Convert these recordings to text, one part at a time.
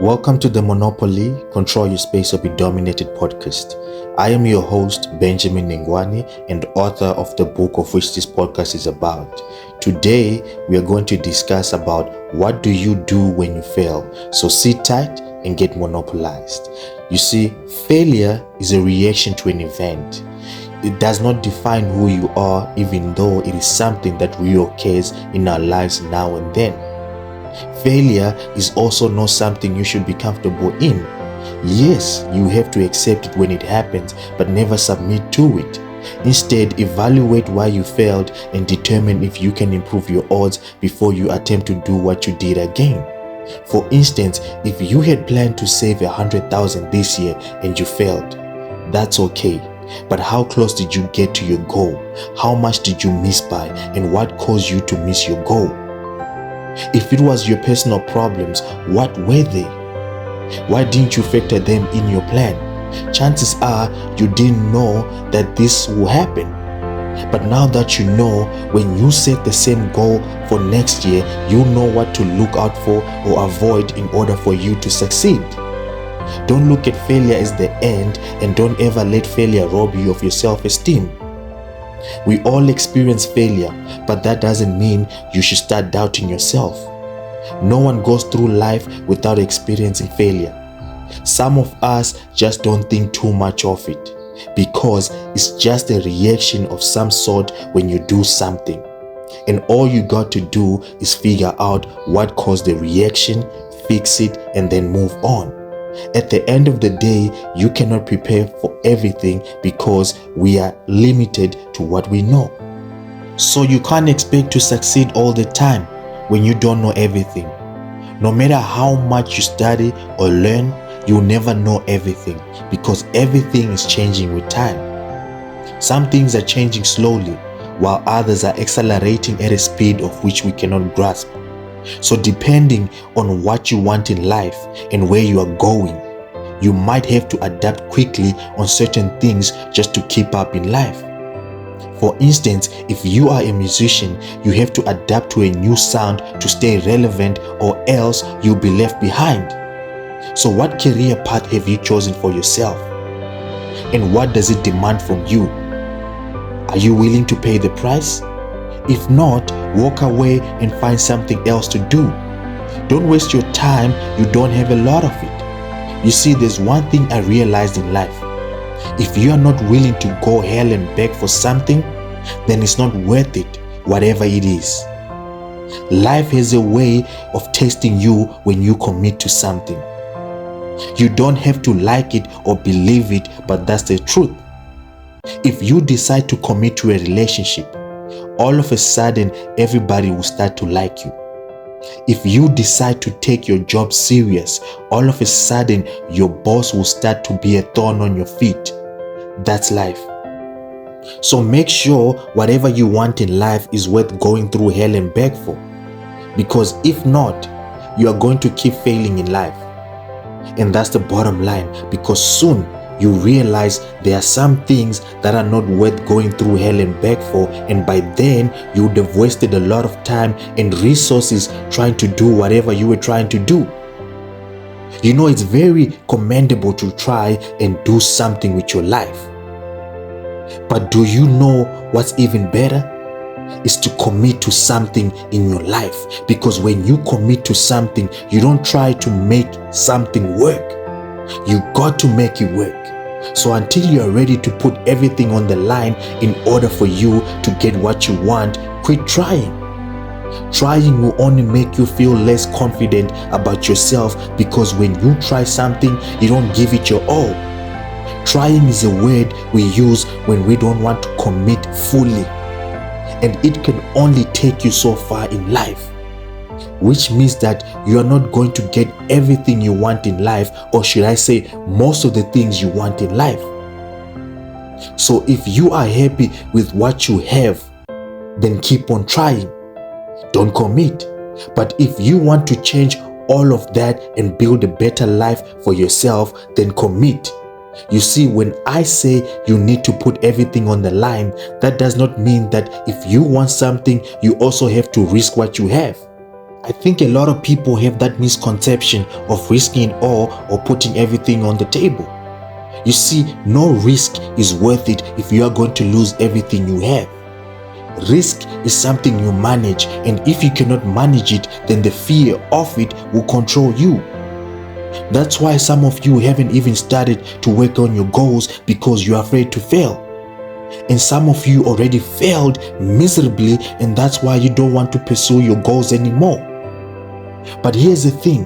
Welcome to the Monopoly Control Your Space or Be Dominated podcast. I am your host, Benjamin Ngwani, and author of the book of which this podcast is about. Today, we are going to discuss about what do you do when you fail. So sit tight and get monopolized. You see, failure is a reaction to an event. It does not define who you are, even though it is something that reoccurs in our lives now and then. Failure is also not something you should be comfortable in. Yes, you have to accept it when it happens, but never submit to it. Instead, evaluate why you failed and determine if you can improve your odds before you attempt to do what you did again. For instance, if you had planned to save 100,000 this year and you failed, that's okay. But how close did you get to your goal? How much did you miss by, and what caused you to miss your goal? If it was your personal problems, what were they? Why didn't you factor them in your plan? Chances are you didn't know that this will happen. But now that you know, when you set the same goal for next year, you know what to look out for or avoid in order for you to succeed. Don't look at failure as the end, and don't ever let failure rob you of your self-esteem. We all experience failure, but that doesn't mean you should start doubting yourself. No one goes through life without experiencing failure. Some of us just don't think too much of it because it's just a reaction of some sort when you do something. And all you got to do is figure out what caused the reaction, fix it, and then move on. At the end of the day, you cannot prepare for everything because we are limited to what we know. So you can't expect to succeed all the time when you don't know everything. No matter how much you study or learn, you'll never know everything because everything is changing with time. Some things are changing slowly while others are accelerating at a speed of which we cannot grasp. So depending on what you want in life and where you are going, you might have to adapt quickly on certain things just to keep up in life. For instance, if you are a musician, you have to adapt to a new sound to stay relevant, or else you'll be left behind. So what career path have you chosen for yourself? And what does it demand from you? Are you willing to pay the price? If not, walk away and find something else to do. Don't waste your time, you don't have a lot of it. You see, there's one thing I realized in life. If you are not willing to go hell and back for something, then it's not worth it, whatever it is. Life has a way of testing you when you commit to something. You don't have to like it or believe it, but that's the truth. If you decide to commit to a relationship, all of a sudden everybody will start to like you. If you decide to take your job serious, all of a sudden your boss will start to be a thorn on your feet. That's life. So make sure whatever you want in life is worth going through hell and back for. Because if not, you are going to keep failing in life. And that's the bottom line, because soon you realize there are some things that are not worth going through hell and back for, and by then you would have wasted a lot of time and resources trying to do whatever you were trying to do. You know, it's very commendable to try and do something with your life. But do you know what's even better? Is to commit to something in your life. Because when you commit to something, you don't try to make something work. You got to make it work. So until you are ready to put everything on the line in order for you to get what you want, quit trying. Trying will only make you feel less confident about yourself, because when you try something, you don't give it your all. Trying is a word we use when we don't want to commit fully. And it can only take you so far in life. Which means that you are not going to get everything you want in life, or should I say most of the things you want in life. So if you are happy with what you have, then keep on trying. Don't commit. But if you want to change all of that and build a better life for yourself, then commit. You see, when I say you need to put everything on the line, that does not mean that if you want something, you also have to risk what you have. I think a lot of people have that misconception of risking it all or putting everything on the table. You see, no risk is worth it if you are going to lose everything you have. Risk is something you manage, and if you cannot manage it, then the fear of it will control you. That's why some of you haven't even started to work on your goals because you're afraid to fail. And some of you already failed miserably, and that's why you don't want to pursue your goals anymore. But here's the thing,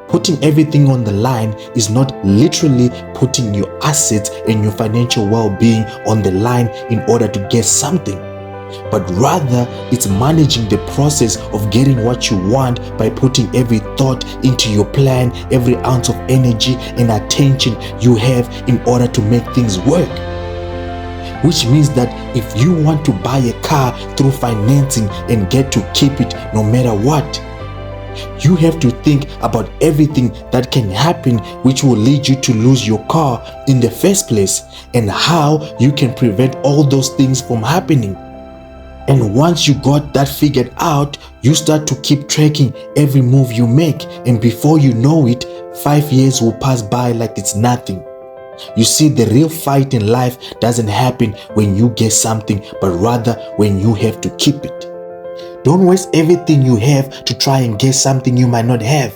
putting everything on the line is not literally putting your assets and your financial well-being on the line in order to get something, but rather it's managing the process of getting what you want by putting every thought into your plan, every ounce of energy and attention you have in order to make things work. Which means that if you want to buy a car through financing and get to keep it no matter what, you have to think about everything that can happen which will lead you to lose your car in the first place, and how you can prevent all those things from happening. And once you got that figured out, you start to keep tracking every move you make, and before you know it, 5 years will pass by like it's nothing. You see, the real fight in life doesn't happen when you get something, but rather when you have to keep it. Don't waste everything you have to try and get something you might not have.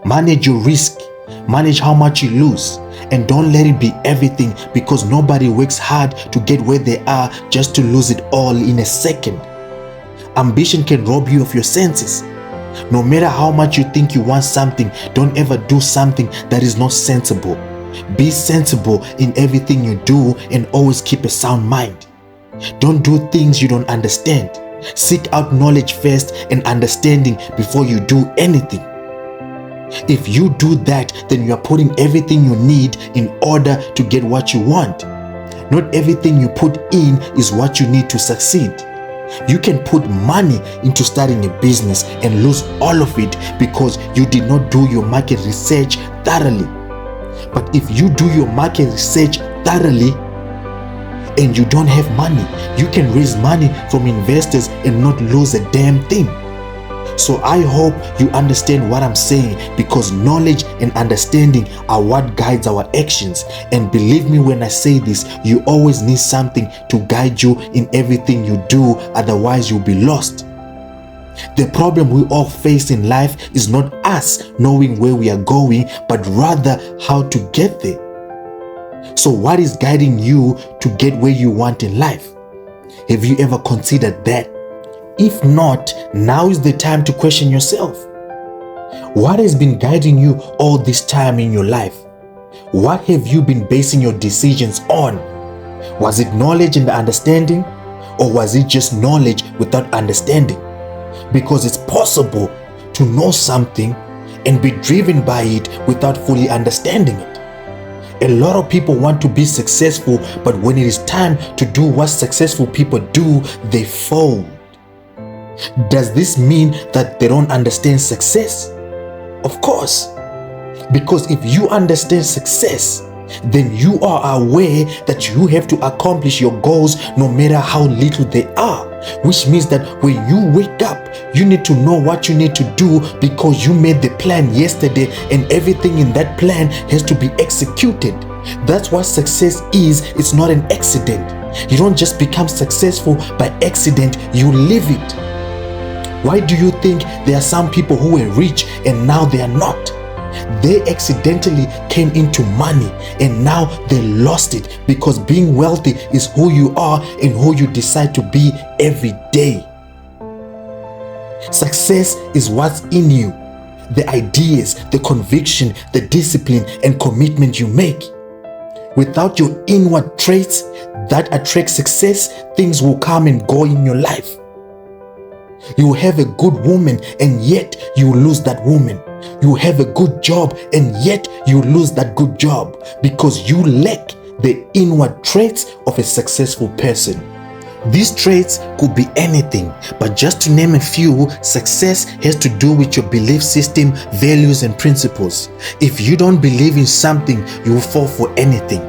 Manage your risk, manage how much you lose, and don't let it be everything, because nobody works hard to get where they are just to lose it all in a second. Ambition can rob you of your senses. No matter how much you think you want something, don't ever do something that is not sensible. Be sensible in everything you do and always keep a sound mind. Don't do things you don't understand. Seek out knowledge first and understanding before you do anything. If you do that, then you are putting everything you need in order to get what you want. Not everything you put in is what you need to succeed. You can put money into starting a business and lose all of it because you did not do your market research thoroughly. But if you do your market research thoroughly and you don't have money, you can raise money from investors and not lose a damn thing. So I hope you understand what I'm saying, because knowledge and understanding are what guides our actions. And believe me when I say this, you always need something to guide you in everything you do, otherwise you'll be lost. The problem we all face in life is not us knowing where we are going, but rather how to get there. So what is guiding you to get where you want in life? Have you ever considered that? If not, now is the time to question yourself. What has been guiding you all this time in your life? What have you been basing your decisions on? Was it knowledge and understanding, or was it just knowledge without understanding? Because it's possible to know something and be driven by it without fully understanding it. A lot of people want to be successful, but when it is time to do what successful people do, they fold. Does this mean that they don't understand success? Of course. Because if you understand success, then you are aware that you have to accomplish your goals no matter how little they are. Which means that when you wake up, you need to know what you need to do, because you made the plan yesterday and everything in that plan has to be executed. That's what success is. It's not an accident. You don't just become successful by accident, you live it. Why do you think there are some people who were rich and now they are not? They accidentally came into money and now they lost it, because being wealthy is who you are and who you decide to be every day. Success is what's in you, the ideas, the conviction, the discipline and commitment you make. Without your inward traits that attract success, things will come and go in your life. You will have a good woman and yet you will lose that woman. You will have a good job and yet you will lose that good job, because you lack the inward traits of a successful person. These traits could be anything, but just to name a few, success has to do with your belief system, values and principles. If you don't believe in something, you will fall for anything.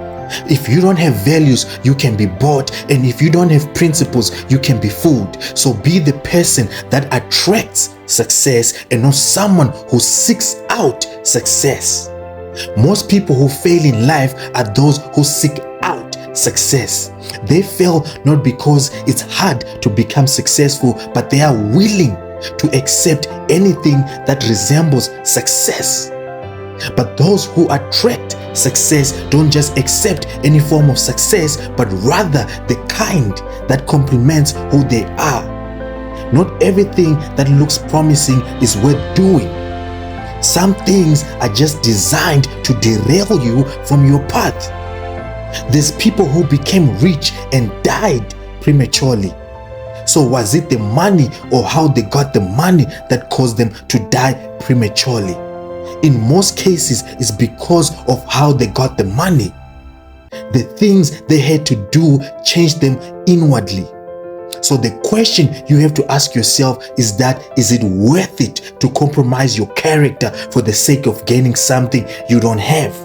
If you don't have values, you can be bought. And if you don't have principles, you can be fooled. So be the person that attracts success and not someone who seeks out success. Most people who fail in life are those who seek out success. They fail not because it's hard to become successful, but they are willing to accept anything that resembles success. But those who attract success don't just accept any form of success, but rather the kind that complements who they are. Not everything that looks promising is worth doing. Some things are just designed to derail you from your path. There's people who became rich and died prematurely. So was it the money or how they got the money that caused them to die prematurely? In most cases, it's because of how they got the money. The things they had to do changed them inwardly. So the question you have to ask yourself is it worth it to compromise your character for the sake of gaining something you don't have?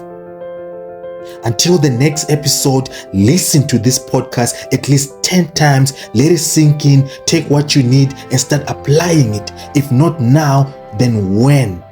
Until the next episode, listen to this podcast at least 10 times, let it sink in, take what you need and start applying it. If not now, then when?